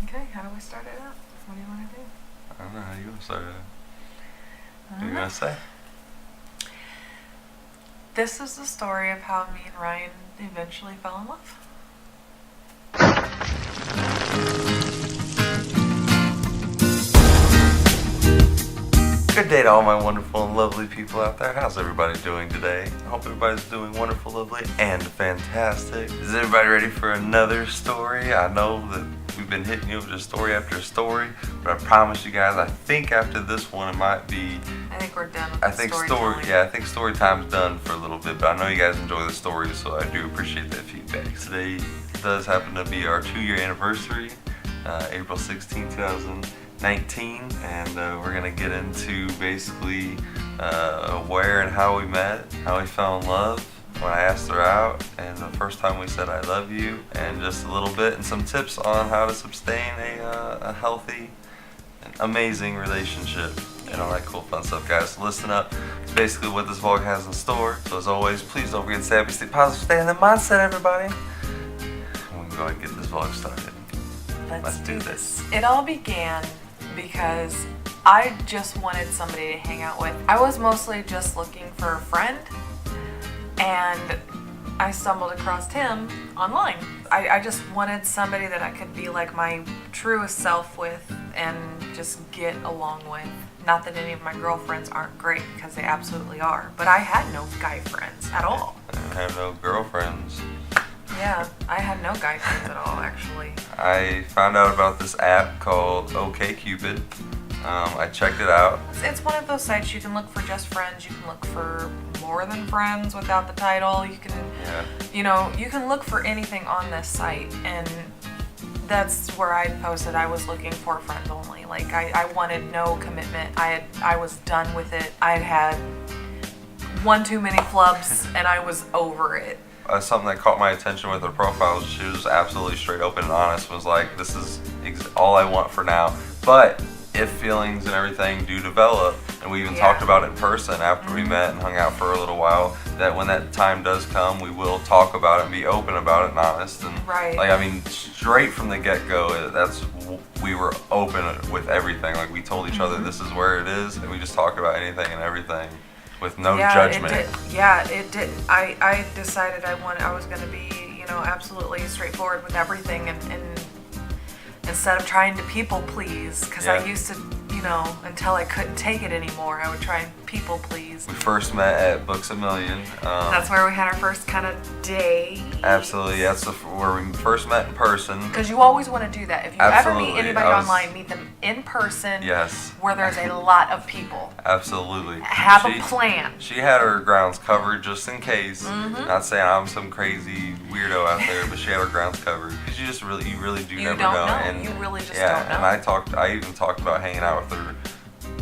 Okay, how do we start it out? What do you want to do? I don't know, how you want to start it out? What are you Uh-huh. going to say? This is the story of how me and Ryan eventually fell in love. Good day to all my wonderful and lovely people out there. How's everybody doing today? I hope everybody's doing wonderful, lovely, and fantastic. Is everybody ready for another story? I know that we've been hitting you with just story after story, but I promise you guys, I think after this one it might be... I think we're done with the I think story time's done for a little bit, but I know you guys enjoy the stories, so I do appreciate that feedback. Today does happen to be our 2-year anniversary, April 16, 2019, and we're gonna get into basically where and how we met, how we fell in love, when I asked her out, and the first time we said I love you, and just a little bit and some tips on how to sustain a healthy and amazing relationship and all that cool fun stuff, guys. So listen up. It's basically what this vlog has in store. So as always, please don't forget to stay happy, stay positive, stay in the mindset, everybody. We can go ahead and get this vlog started. Let's do this. It all began because I just wanted somebody to hang out with. I was mostly just looking for a friend, and I stumbled across him online. I just wanted somebody that I could be like my truest self with and just get along with. Not that any of my girlfriends aren't great, because they absolutely are, but I had no guy friends at all. I have no girlfriends. Yeah, I had no guy friends at all, actually. I found out about this app called OkCupid. I checked it out. It's one of those sites you can look for just friends. You can look for more than friends without the title. You can, you can look for anything on this site, and that's where I posted I was looking for friends only. Like I wanted no commitment. I was done with it. I had one too many flubs, and I was over it. Something that caught my attention with her profile, she was absolutely straight open and honest, was like, this is all I want for now, but if feelings and everything do develop, and we even talked about it in person after we met and hung out for a little while, that when that time does come, we will talk about it and be open about it and honest. And straight from the get-go, we were open with everying. Like, we told each other this is where it is, and we just talked about anything and everything with no judgment. It did. I decided I was going to be, absolutely straightforward with everything, and instead of trying to people please, because I used to, until I couldn't take it anymore, I would try and people please. We first met at Books A Million. That's where we had our first kind of date. Absolutely, that's where we first met in person. Because you always want to do that. If you ever meet anybody online, meet them in person. Yes. Where there's a lot of people. Absolutely. Have a plan. She had her grounds covered just in case. Not saying I'm some crazy weirdo out there, but she had her grounds covered. Because you really do never know. And you really just don't know. And I even talked about hanging out with her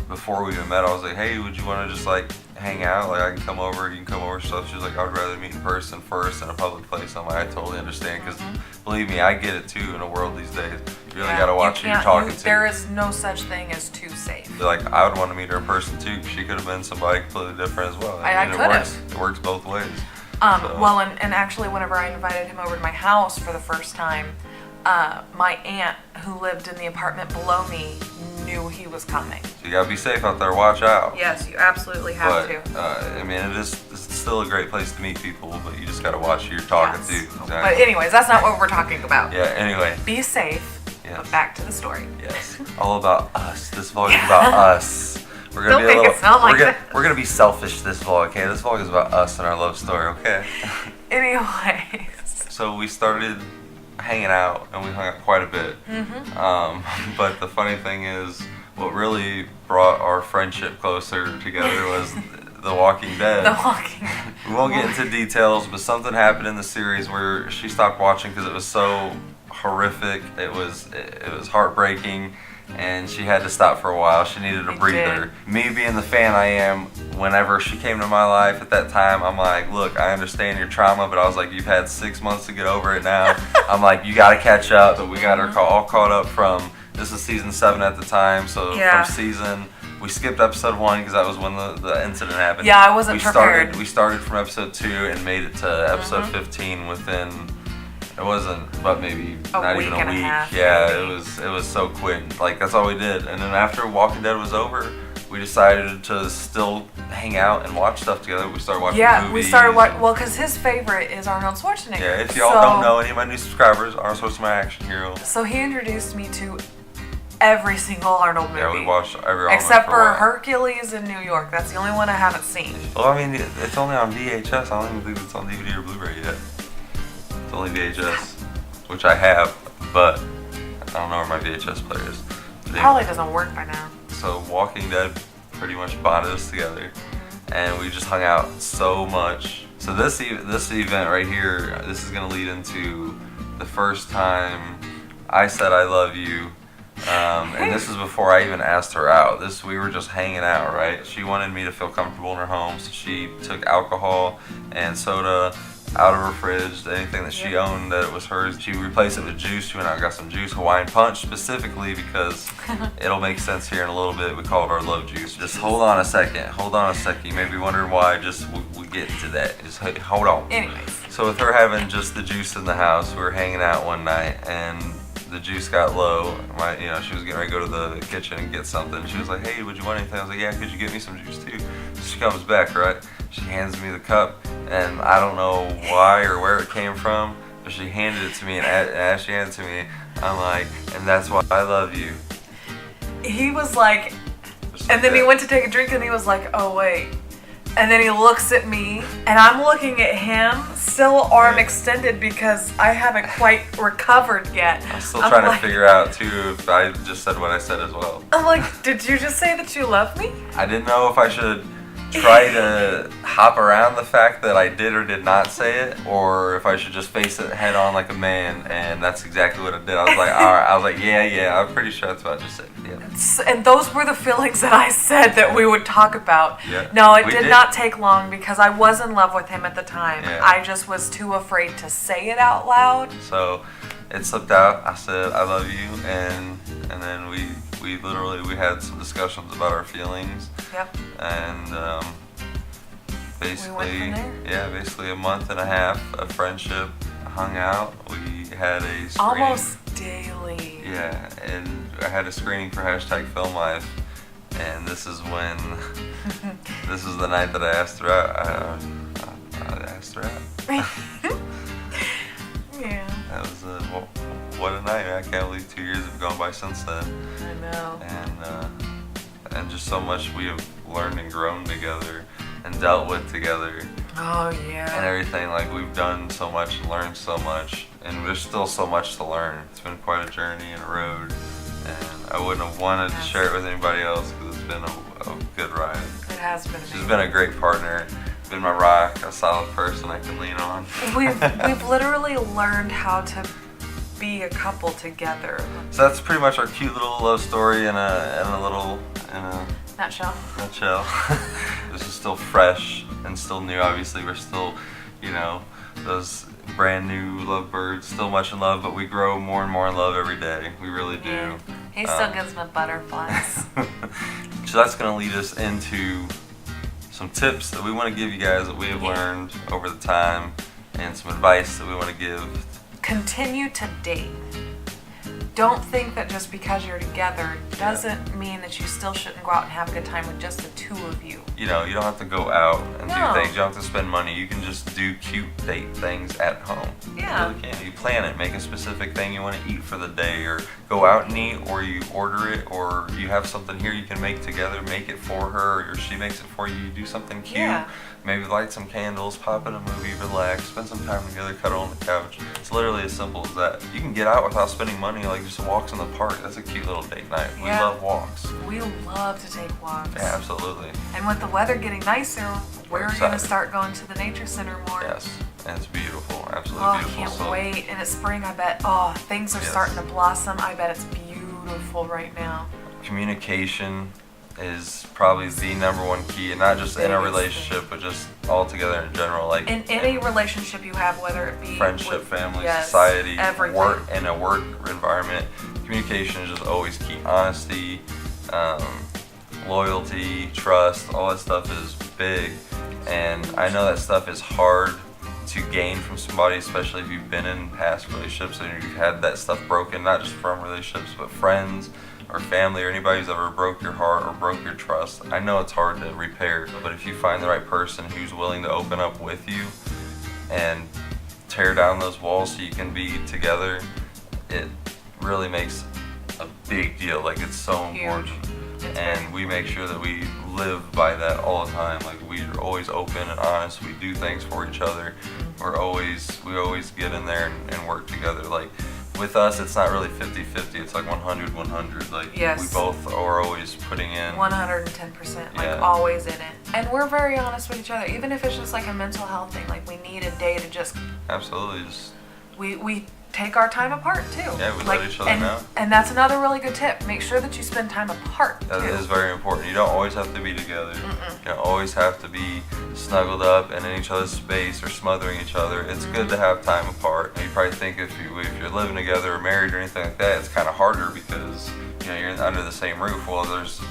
before we even met. I was like, hey, would you want to just like hang out? Like, I can come over, you can come over. So she was like, I would rather meet in person first in a public place. I'm like, I totally understand, because believe me, I get it too in the world these days. You really got to watch who you're talking to. There is no such thing as too safe. Like, I would want to meet her in person too, because she could have been somebody completely different as well. I could have. It works both ways. Well, and actually, whenever I invited him over to my house for the first time, my aunt, who lived in the apartment below me, knew he was coming. So you gotta be safe out there. Watch out. Yes, you absolutely have to. I mean, it's still a great place to meet people, but you just gotta watch who you're talking to. Exactly. But anyways, that's not what we're talking about. Yeah. Anyway. Be safe. Yes. But back to the story. Yes. All about us. This vlog is about us. We're gonna we're gonna be selfish this vlog. Okay. This vlog is about us and our love story. Okay. Anyways. So we started hanging out, and we hung out quite a bit. But the funny thing is, what really brought our friendship closer together was The Walking Dead. The Walking Dead. We won't get into details, but something happened in the series where she stopped watching because it was so horrific. It was heartbreaking, and she had to stop for a while. She needed a breather. Me being the fan I am, whenever she came to my life at that time, I'm like, look, I understand your trauma, but I was like, you've had 6 months to get over it now. I'm like, you got to catch up. But we got her all caught up from, this is season 7 at the time, so we skipped episode 1 because that was when the incident happened. Yeah, I wasn't prepared. We started from episode 2 and made it to episode 15 within It wasn't, but maybe A not week even and a a week. half, Yeah, maybe. it was so quick. Like that's all we did. And then after Walking Dead was over, we decided to still hang out and watch stuff together. We started watching Yeah, movies. we started watching. Well, because his favorite is Arnold Schwarzenegger. Yeah, if y'all don't know, any of my new subscribers, Arnold Schwarzenegger, my action hero. So he introduced me to every single Arnold movie. Yeah, we watched every Arnold except for a for while. Hercules in New York. That's the only one I haven't seen. Well, I mean, it's only on VHS. I don't even think it's on DVD or Blu-ray yet. It's only VHS, which I have, but I don't know where my VHS player is. But Probably doesn't work by now. So Walking Dead pretty much bonded us together, and we just hung out so much. So this event right here, this is gonna lead into the first time I said I love you. And this is before I even asked her out. We were just hanging out, right? She wanted me to feel comfortable in her home, so she took alcohol and soda out of her fridge. Anything that she owned that was hers, she replaced it with juice. She went out and got some juice, Hawaiian Punch specifically, because it'll make sense here in a little bit. We call it our love juice. Just hold on a second. You may be wondering why. We get to that. Just hold on. Anyways. So with her having just the juice in the house, we were hanging out one night and the juice got low. She was getting ready to go to the kitchen and get something. She was like, "Hey, would you want anything?" I was like, "Yeah, could you get me some juice too?" So she comes back, right? She hands me the cup, and I don't know why or where it came from, but she handed it to me, and as she handed it to me, I'm like, "And that's why I love you." He was like, Just and like then he that. went to take a drink and he was like, "Oh wait." And then he looks at me, and I'm looking at him, still arm extended because I haven't quite recovered yet. I'm still trying to figure out too if I just said what I said as well. I'm like, did you just say that you love me? I didn't know if I should try to hop around the fact that I did or did not say it, or if I should just face it head on like a man, and that's exactly what I did. I was like, all right. I was like, yeah, I'm pretty sure that's what I just said. Yeah. And those were the feelings that I said that we would talk about. Yeah. No, it We did not take long because I was in love with him at the time. Yeah. I just was too afraid to say it out loud. So it slipped out. I said, I love you, and then we had some discussions about our feelings. Yep. And basically, We went from basically a month and a half of friendship, hung out. We had a screening. Almost daily. Yeah, and I had a screening for #FilmLife, and this is when, this is the night that I asked her out. I asked her out. Yeah. That was what a night. I can't believe 2 years have gone by since then. I know. And just so much we have learned and grown together and dealt with together. Oh yeah. And everything, like we've done so much and learned so much, and there's still so much to learn. It's been quite a journey and a road, and I wouldn't have wanted to share it with anybody else because it's been a good ride. It has been. She's been a great partner, been my rock, a solid person I can lean on. We've literally learned how to be a couple together. So that's pretty much our cute little love story in a Nutshell. nutshell. This is still fresh and still new. Obviously, we're still, those brand new lovebirds, still much in love, but we grow more and more in love every day. We really do. Yeah. He still gives me butterflies. So that's going to lead us into some tips that we want to give you guys that we have learned over the time, and some advice that we want to give. Continue to date. Don't think that just because you're together doesn't mean that you still shouldn't go out and have a good time with just the two of you. You don't have to go out and No. do things. You don't have to spend money. You can just do cute date things at home. Yeah. You really can. You plan it. Make a specific thing you want to eat for the day, or go out and eat, or you order it, or you have something here you can make together. Make it for her, or she makes it for you. You do something cute. Yeah. Maybe light some candles, pop in a movie, relax, spend some time together, cuddle on the couch. It's literally as simple as that. You can get out without spending money, like just walks in the park. That's a cute little date night. We Yeah. love walks. We love to take walks. Yeah, absolutely. And with the weather getting nicer, we're going to excited. start going to the nature center more. Yes, and it's beautiful, absolutely Oh, I beautiful. can't So, wait. And it's spring, I bet. Things are Yes. starting to blossom. I bet it's beautiful right now. communication is probably the number one key, and not just in a Biggest relationship, but just all together in general. Like In any relationship you have, whether it be friendship, with, family, yes, society, everything. work, in a work environment, communication is just always key. Honesty, loyalty, trust, all that stuff is big, and I know that stuff is hard to gain from somebody, especially if you've been in past relationships and you've had that stuff broken, not just from relationships, but friends or family or anybody who's ever broke your heart or broke your trust. I know it's hard to repair, but if you find the right person who's willing to open up with you and tear down those walls so you can be together, it really makes a big deal. Like, it's so important. And we make sure that we live by that all the time. Like, we're always open and honest. We do things for each other. We always get in there and work together. Like, with us, it's not really 50-50. It's like 100-100. Like, yes. We both are always putting in 110%. Like, yeah. Always in it. And we're very honest with each other. Even if it's just like a mental health thing. Like, we need a day to just... Absolutely. We take our time apart too. Yeah, we let each other know. And that's another really good tip. Make sure that you spend time apart too. That is very important. You don't always have to be together. You don't always have to be snuggled up and in each other's space or smothering each other. It's good to have time apart. And you probably think if you're living together or married or anything like that, it's kind of harder because you're under the same roof. Well, there's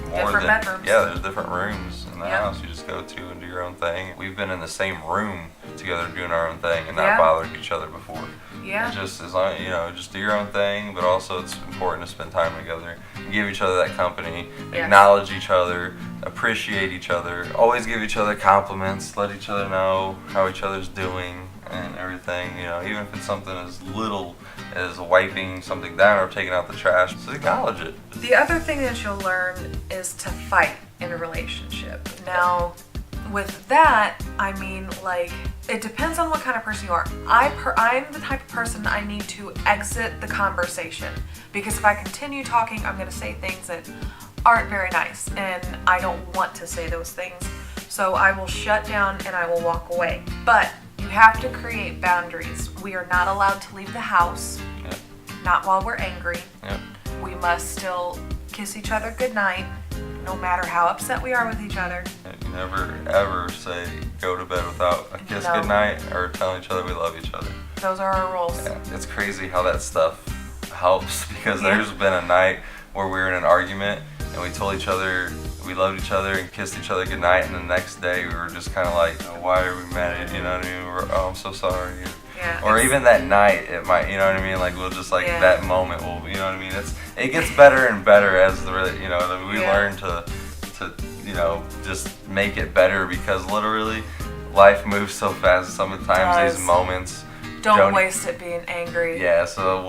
more different bedrooms. Yeah, there's different rooms in the house you just go to and do your own thing. We've been in the same room together doing our own thing and not bothering each other before. Yeah. It just as long, just do your own thing, but also it's important to spend time together. Give each other that company, acknowledge each other, appreciate each other, always give each other compliments, let each other know how each other's doing and everything. Even if it's something as little as wiping something down or taking out the trash, just acknowledge it. The other thing that you'll learn is to fight in a relationship. Now, with that, I mean, like, it depends on what kind of person you are. I'm the type of person I need to exit the conversation, because if I continue talking, I'm going to say things that aren't very nice, and I don't want to say those things. So I will shut down and I will walk away. But you have to create boundaries. We are not allowed to leave the house, not while we're angry. We must still kiss each other goodnight, no matter how upset we are with each other. You never ever say go to bed without a kiss goodnight or telling each other we love each other. Those are our rules. Yeah, it's crazy how that stuff helps, because there's been a night where we were in an argument and we told each other we loved each other and kissed each other goodnight, and the next day we were just kind of like, why are we mad at you? You know what I mean? Oh, I'm so sorry. Or even that night, it might, you know what I mean? Like, we'll just like that moment will, you know what I mean? It gets better and better as we learn to just make it better, because literally life moves so fast. Sometimes these moments don't waste it being angry. Yeah, so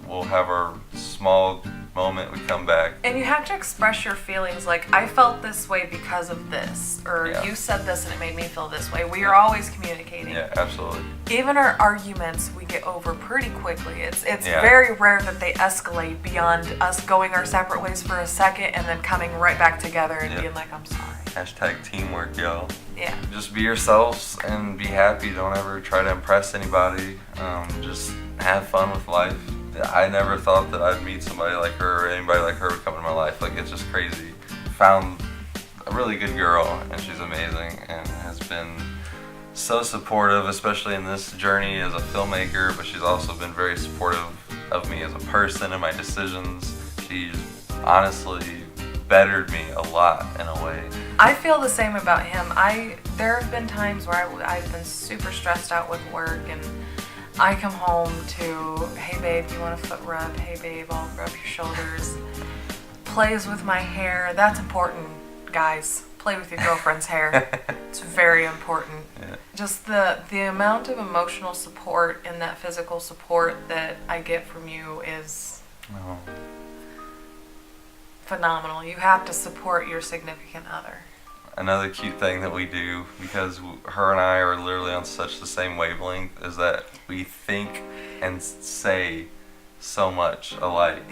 we'll have our small moment, we come back. And you have to express your feelings, like, I felt this way because of this, or you said this and it made me feel this way. We are always communicating. Yeah, absolutely. Even our arguments, we get over pretty quickly. It's very rare that they escalate beyond us going our separate ways for a second and then coming right back together and being like, I'm sorry. Hashtag teamwork, y'all. Yeah. Just be yourselves and be happy. Don't ever try to impress anybody. Just have fun with life. I never thought that I'd meet somebody like her or anybody like her would come into my life. Like, it's just crazy. Found a really good girl, and she's amazing and has been so supportive, especially in this journey as a filmmaker, but she's also been very supportive of me as a person and my decisions. She's honestly bettered me a lot in a way. I feel the same about him. There have been times where I've been super stressed out with work, and I come home to, hey babe, you want a foot rub? Hey babe, I'll rub your shoulders. Plays with my hair. That's important, guys. Play with your girlfriend's hair. It's very important. Yeah. Just the amount of emotional support and that physical support that I get from you is phenomenal. You have to support your significant other. Another cute thing that we do, because her and I are literally on such the same wavelength, is that we think and say so much alike.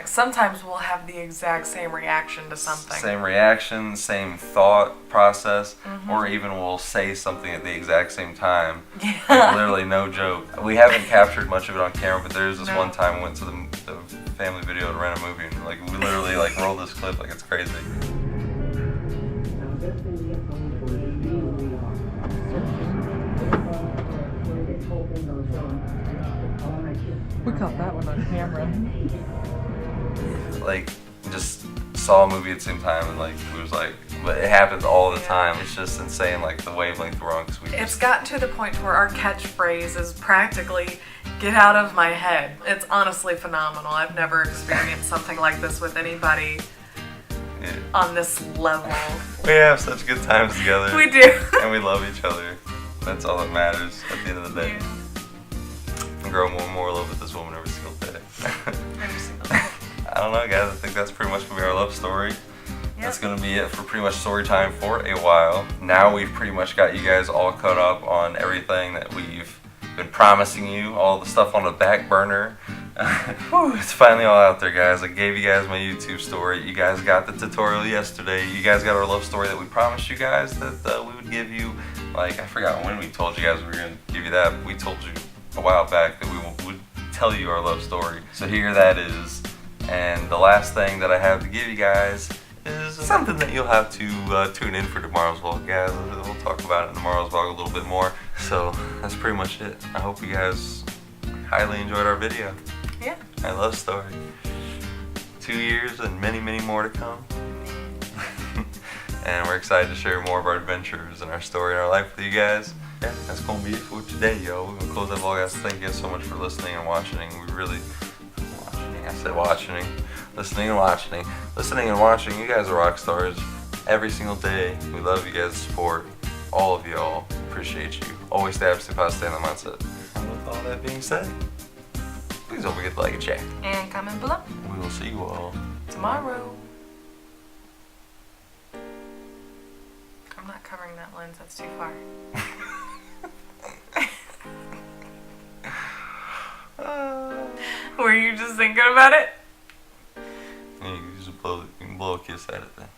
Sometimes we'll have the exact same reaction to something. Same reaction, same thought process, or even we'll say something at the exact same time. Yeah. Like, literally, no joke. We haven't captured much of it on camera, but there's this one time we went to the family video to rent a movie, and we literally rolled this clip like it's crazy. We caught that one on camera. Just saw a movie at the same time, and we was like, but it happens all the Yeah. time. It's just insane, like the wavelength we're on. Cause It's gotten to the point where our catchphrase is practically "get out of my head." It's honestly phenomenal. I've never experienced something like this with anybody on this level. We have such good times together. We do. And we love each other. That's all that matters at the end of the day. I grow more and more in love with this woman every single day. Every single day. I don't know, guys. I think that's pretty much going to be our love story. That's going to be it for pretty much story time for a while. Now we've pretty much got you guys all caught up on everything that we've been promising you, all the stuff on the back burner. Whew, it's finally all out there, guys. I gave you guys my YouTube story. You guys got the tutorial yesterday. You guys got our love story that we promised you guys that we would give you. Like, I forgot when we told you guys we were going to give you that. We told you a while back that we would tell you our love story. So here that is. And the last thing that I have to give you guys is something that you'll have to tune in for tomorrow's vlog, guys. We'll talk about it in tomorrow's vlog a little bit more. So that's pretty much it. I hope you guys highly enjoyed our video. Yeah. Our love story. 2 years and many, many more to come. And we're excited to share more of our adventures and our story and our life with you guys. Yeah, that's going to be it for today, yo. We're going to close that vlog, guys. Thank you guys so much for listening and watching. We really... I said watching. Listening and watching. Listening and watching. You guys are rock stars. Every single day. We love you guys' support. All of y'all. Appreciate you. Always stay absolutely positive, stay in the mindset. And with all that being said, please don't forget to like and share. And comment below. We will see you all Tomorrow. I'm not covering that lens. That's too far. Were you just thinking about it? You can blow a kiss at it then.